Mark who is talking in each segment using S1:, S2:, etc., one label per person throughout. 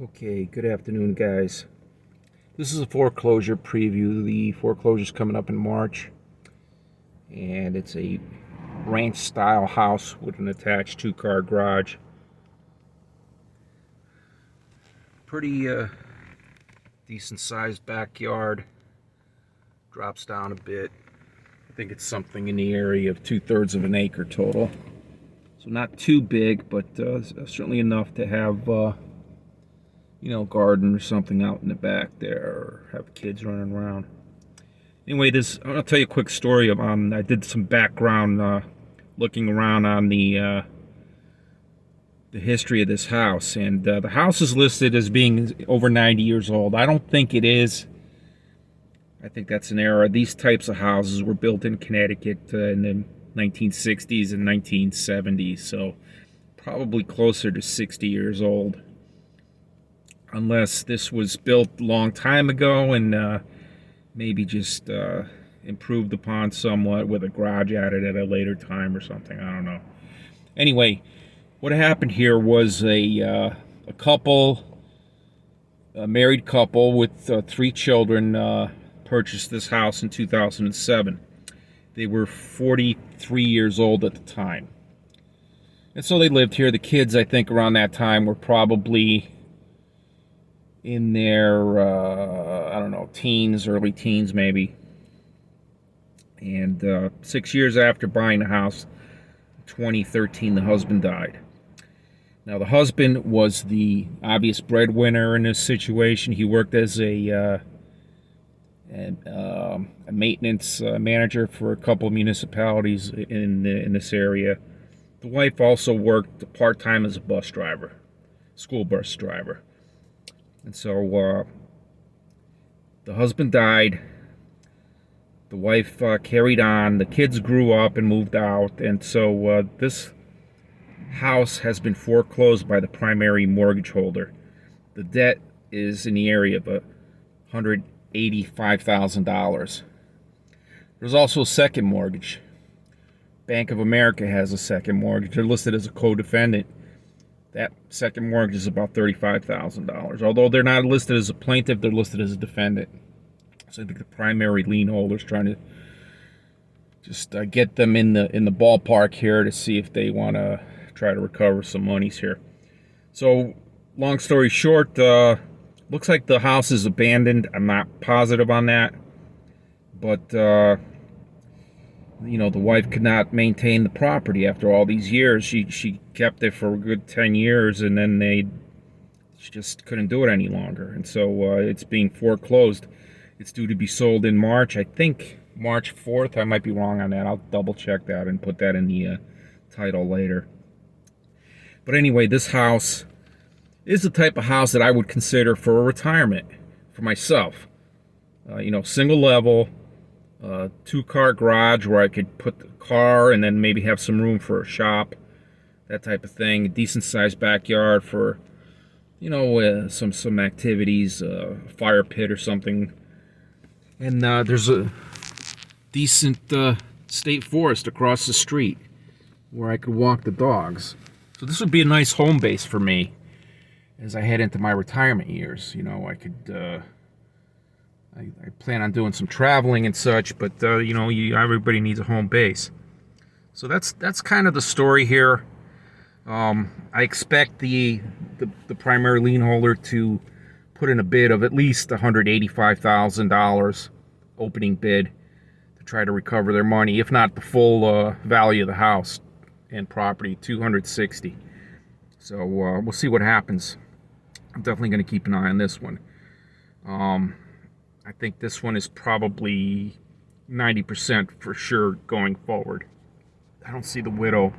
S1: Okay, good afternoon, guys. This is a foreclosure preview. The foreclosure's coming up in March, and it's a ranch-style house with an attached two-car garage. Pretty decent-sized backyard. Drops down a bit. I think it's something in the area of 2/3 of an acre total. So not too big, but certainly enough to have garden or something out in the back there, or have kids running around. Anyway, I'm gonna tell you a quick story. I did some background looking around on the history of this house, and the house is listed as being over 90 years old. I don't think it is. I think that's an error. These types of houses were built in Connecticut in the 1960s and 1970s, so probably closer to 60 years old. Unless this was built a long time ago and maybe just improved upon somewhat with a garage added at a later time or something. I don't know. Anyway, what happened here was a married couple with 3 children purchased this house in 2007. They were 43 years old at the time. And so they lived here. The kids, I think, around that time were probably in their, I don't know, teens, early teens maybe. And 6 years after buying the house, 2013, the husband died. Now, the husband was the obvious breadwinner in this situation. He worked as a maintenance manager for a couple of municipalities in this area. The wife also worked part-time as a bus driver, school bus driver. And so the husband died. The wife carried on. The kids grew up and moved out. And so this house has been foreclosed by the primary mortgage holder. The debt is in the area of $185,000. There's also a second mortgage. Bank of America has a second mortgage. They're listed as a co-defendant. That second mortgage is about $35,000. Although they're not listed as a plaintiff, they're listed as a defendant. So I think the primary lien holder is trying to just get them in the ballpark here to see if they want to try to recover some monies here. So, long story short, looks like the house is abandoned. I'm not positive on that, but the wife could not maintain the property after all these years. She kept it for a good 10 years, and then she just couldn't do it any longer. And so it's being foreclosed. It's due to be sold in March. I think March 4th. I might be wrong on that. I'll double check that and put that in the title later. But anyway, this house is the type of house that I would consider for a retirement for myself. Single level, 2-car garage where I could put the car and then maybe have some room for a shop, that type of thing. A decent sized backyard for, some activities, a fire pit or something. And there's a decent state forest across the street where I could walk the dogs. So this would be a nice home base for me as I head into my retirement years. I could, I plan on doing some traveling and such, but everybody needs a home base. So that's kind of the story here. I expect the primary lien holder to put in a bid of at least $185,000 opening bid to try to recover their money, if not the full value of the house and property, $260,000. So we'll see what happens. I'm definitely going to keep an eye on this one. I think this one is probably 90% for sure going forward. I don't see the widow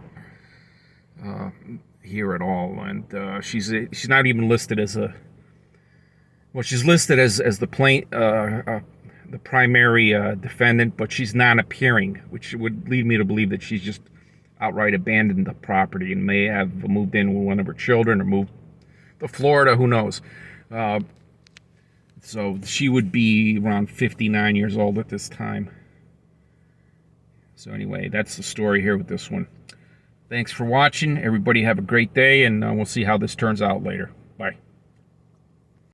S1: here at all, and she's not even listed as a. Well, she's listed as the primary defendant, but she's not appearing, which would lead me to believe that she's just outright abandoned the property and may have moved in with one of her children or moved to Florida. Who knows? So she would be around 59 years old at this time. So anyway, that's the story here with this one. Thanks for watching. Everybody have a great day, and we'll see how this turns out later. Bye.